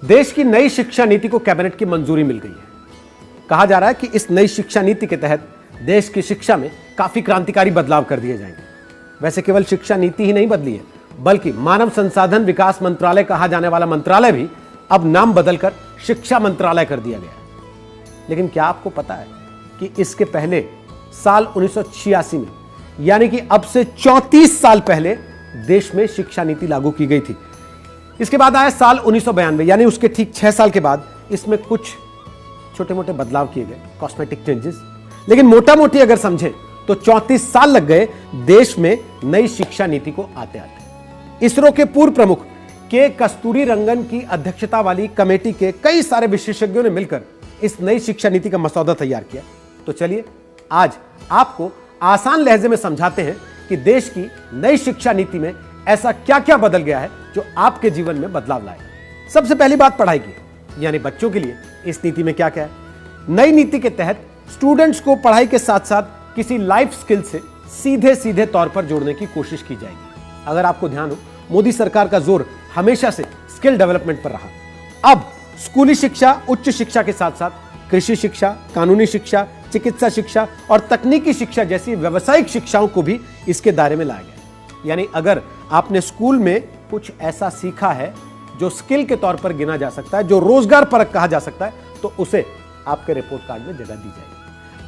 देश की नई शिक्षा नीति को कैबिनेट की मंजूरी मिल गई है। कहा जा रहा है कि इस नई शिक्षा नीति के तहत देश की शिक्षा में काफी क्रांतिकारी बदलाव कर दिए जाएंगे। वैसे केवल शिक्षा नीति ही नहीं बदली है, बल्कि मानव संसाधन विकास मंत्रालय कहा जाने वाला मंत्रालय भी अब नाम बदलकर शिक्षा मंत्रालय कर दिया गया है। लेकिन क्या आपको पता है कि इसके पहले साल 1986 में, यानी कि अब से 34 साल पहले देश में शिक्षा नीति लागू की गई थी। इसके बाद आया साल 1992, यानी उसके ठीक 6 साल के बाद इसमें कुछ छोटे मोटे बदलाव किए गए, कॉस्मेटिक चेंजेस। लेकिन मोटा मोटी अगर समझें तो 34 साल लग गए देश में नई शिक्षा नीति को आते आते। इसरो के पूर्व प्रमुख के कस्तूरी रंगन की अध्यक्षता वाली कमेटी के कई सारे विशेषज्ञों ने मिलकर इस नई शिक्षा नीति का मसौदा तैयार किया। तो चलिए आज आपको आसान लहजे में समझाते हैं कि देश की नई शिक्षा नीति में ऐसा क्या क्या बदल गया है जो आपके जीवन में बदलाव लाएगा। सबसे पहली बात पढ़ाई की, यानी बच्चों के लिए इस नीति में क्या क्या है। नई नीति के तहत स्टूडेंट्स को पढ़ाई के साथ साथ किसी लाइफ स्किल से सीधे सीधे तौर पर जोड़ने की कोशिश की जाएगी। अगर आपको ध्यान हो, मोदी सरकार का जोर हमेशा से स्किल डेवलपमेंट पर रहा। अब स्कूली शिक्षा, उच्च शिक्षा के साथ साथ कृषि शिक्षा, कानूनी शिक्षा, चिकित्सा शिक्षा और तकनीकी शिक्षा जैसी व्यावसायिक शिक्षाओं को भी इसके दायरे में लाया गया। यानी अगर आपने स्कूल में कुछ ऐसा सीखा है जो स्किल के तौर पर गिना जा सकता है, जो रोजगार परक कहा जा सकता है, तो उसे आपके रिपोर्ट कार्ड में जगह दी जाएगी।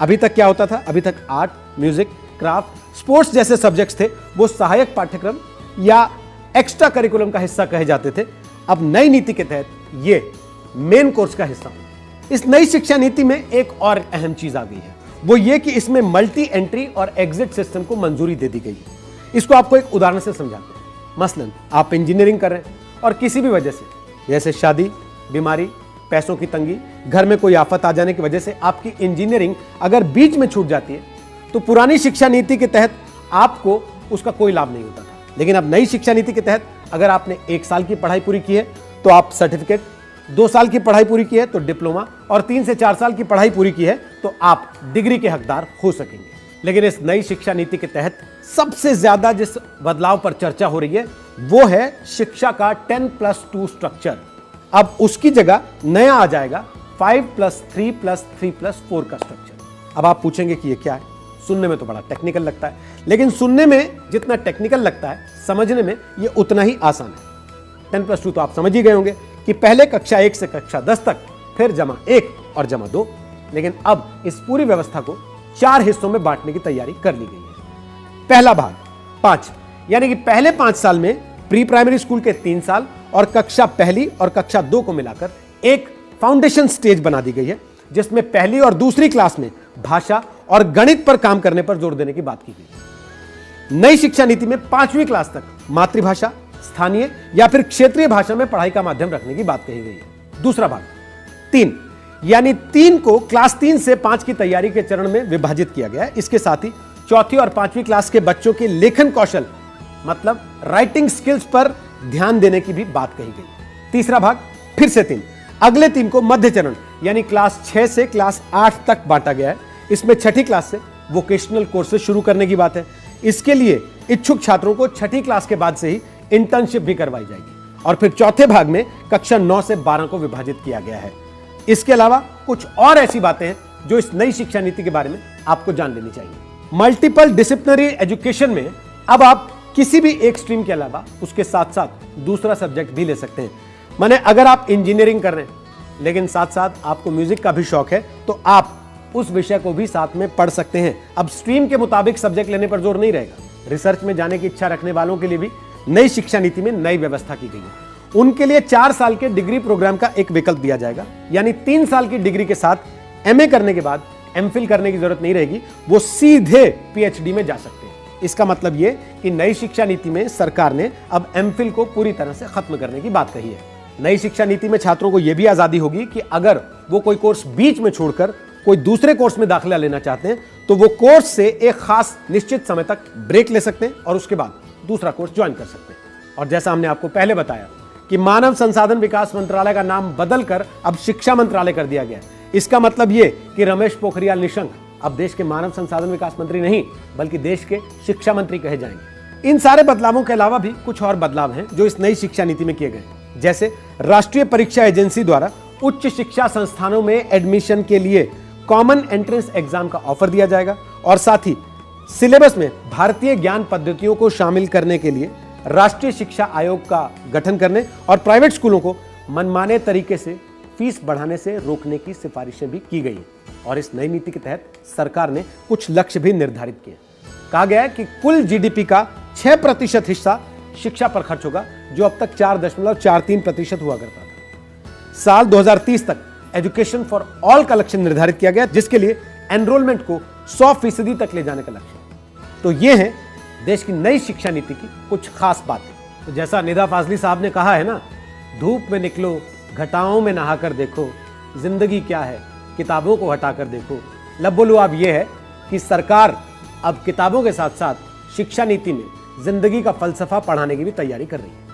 अभी तक क्या होता था? अभी तक आर्ट, म्यूजिक, क्राफ्ट, स्पोर्ट्स जैसे सब्जेक्ट्स थे, वो सहायक पाठ्यक्रम या एक्स्ट्रा करिकुलम का हिस्सा कहे जाते थे। अब नई नीति के तहत ये मेन कोर्स का हिस्सा होगा। इस नई शिक्षा नीति में एक और अहम चीज आ गई है, वो ये कि इसमें मल्टी एंट्री और एग्जिट सिस्टम को मंजूरी दे दी गई है। इसको आपको एक उदाहरण से समझाते हैं। मसलन आप इंजीनियरिंग कर रहे हैं और किसी भी वजह से, जैसे शादी, बीमारी, पैसों की तंगी, घर में कोई आफत आ जाने की वजह से आपकी इंजीनियरिंग अगर बीच में छूट जाती है, तो पुरानी शिक्षा नीति के तहत आपको उसका कोई लाभ नहीं होता था। लेकिन अब नई शिक्षा नीति के तहत अगर आपने 1 साल की पढ़ाई पूरी की है तो आप सर्टिफिकेट, 2 साल की पढ़ाई पूरी की है तो डिप्लोमा, और 3 से 4 साल की पढ़ाई पूरी की है तो आप डिग्री के हकदार हो सकेंगे। लेकिन इस नई शिक्षा नीति के तहत सबसे ज्यादा जिस बदलाव पर चर्चा हो रही है वो है शिक्षा का 10+2 स्ट्रक्चर। अब उसकी जगह नया आ जाएगा 5+3+3+4 का स्ट्रक्चर। अब आप पूछेंगे कि ये क्या है? सुनने में तो बड़ा टेक्निकल लगता है, लेकिन सुनने में जितना टेक्निकल लगता है, समझने में ये उतना ही आसान है। 10+2 तो आप समझ ही गए होंगे कि पहले कक्षा 1 से कक्षा 10 तक, फिर जमा 1 और जमा 2। लेकिन अब इस पूरी व्यवस्था को 4 हिस्सों में बांटने की तैयारी कर ली गई है। पहला भाग 5, यानी कि पहले 5 साल में प्री प्राइमरी स्कूल के 3 साल और कक्षा 1 और कक्षा 2 को मिलाकर एक फाउंडेशन स्टेज बना दी गई है, जिसमें पहली और दूसरी क्लास में भाषा और गणित पर काम करने पर जोर देने की बात की गई। नई शिक्षा नीति में 5वीं क्लास तक मातृभाषा, स्थानीय या फिर क्षेत्रीय भाषा में पढ़ाई का माध्यम रखने की बात कही गई है। दूसरा भाग 3, यानी 3 को क्लास 3 से 5 की तैयारी के चरण में विभाजित किया गया है। इसके साथ ही 4वीं और 5वीं क्लास के बच्चों के लेखन कौशल, मतलब राइटिंग स्किल्स पर ध्यान देने की भी बात कही गई। तीसरा भाग फिर से 3, अगले 3 को मध्य चरण यानी क्लास 6 से क्लास 8 तक बांटा गया है। इसमें 6ठी क्लास से वोकेशनल कोर्सेज शुरू करने की बात है। इसके लिए इच्छुक छात्रों को 6ठी क्लास के बाद से ही इंटर्नशिप भी करवाई जाएगी। और फिर चौथे भाग में कक्षा 9 से 12 को विभाजित किया गया है। इसके अलावा कुछ और ऐसी बातें हैं जो इस नई शिक्षा नीति के बारे में आपको जान लेनी चाहिए। मल्टीपल डिसिप्लिनरी एजुकेशन में अब आप किसी भी एक स्ट्रीम के अलावा उसके साथ साथ दूसरा सब्जेक्ट भी ले सकते हैं। माने अगर आप इंजीनियरिंग कर रहे हैं लेकिन साथ साथ आपको म्यूजिक का भी शौक है, तो आप उस विषय को भी साथ में पढ़ सकते हैं। अब स्ट्रीम के मुताबिक सब्जेक्ट लेने पर जोर नहीं रहेगा। रिसर्च में जाने की इच्छा रखने वालों के लिए भी नई शिक्षा नीति में नई व्यवस्था की गई है। उनके लिए 4 साल के डिग्री प्रोग्राम का एक विकल्प दिया जाएगा, यानी 3 साल की डिग्री के साथ एमए करने के बाद एमफिल करने की जरूरत नहीं रहेगी, वो सीधे पीएचडी में जा सकते हैं। इसका मतलब ये कि नई शिक्षा नीति में सरकार ने अब एमफिल को पूरी तरह से खत्म करने की बात कही है। नई शिक्षा नीति में छात्रों को यह भी आजादी होगी कि अगर वो कोई कोर्स बीच में छोड़कर कोई दूसरे कोर्स में दाखिला लेना चाहते हैं तो वो कोर्स से एक खास निश्चित समय तक ब्रेक ले सकते हैं और उसके बाद दूसरा कोर्स ज्वाइन कर सकते हैं। और जैसा हमने आपको पहले बताया कि मानव संसाधन विकास मंत्रालय का नाम बदलकर अब शिक्षा मंत्रालय कर दिया गया है। इसका मतलब ये कि रमेश पोखरियाल निशंक अब देश के मानव संसाधन विकास मंत्री नहीं बल्कि देश के शिक्षा मंत्री कहे जाएंगे। इन सारे बदलावों के अलावा भी कुछ और बदलाव हैं जो इस नई शिक्षा नीति में किए गए। जैसे राष्ट्रीय परीक्षा एजेंसी द्वारा उच्च शिक्षा संस्थानों में एडमिशन के लिए कॉमन एंट्रेंस एग्जाम का ऑफर दिया जाएगा और साथ ही सिलेबस में भारतीय ज्ञान पद्धतियों को शामिल करने के लिए राष्ट्रीय शिक्षा आयोग का गठन करने और प्राइवेट स्कूलों को मनमाने तरीके से फीस बढ़ाने से रोकने की सिफारिशें भी की गई हैं। और इस नई नीति के तहत सरकार ने कुछ लक्ष्य भी निर्धारित किए। कहा गया है कि कुल जीडीपी का 6% हिस्सा शिक्षा पर खर्च होगा, जो अब तक 4.43% हुआ करता था। साल 2030 तक एजुकेशन फॉर ऑल का लक्ष्य निर्धारित किया गया, जिसके लिए एनरोलमेंट को 100% तक ले जाने का लक्ष्य है। तो ये है देश की नई शिक्षा नीति की कुछ खास बातें। तो जैसा निदा फाजली साहब ने कहा है ना, धूप में निकलो, घटाओं में नहाकर देखो, जिंदगी क्या है किताबों को हटाकर देखो। लब बोलो अब यह है कि सरकार अब किताबों के साथ साथ शिक्षा नीति में जिंदगी का फलसफा पढ़ाने की भी तैयारी कर रही है।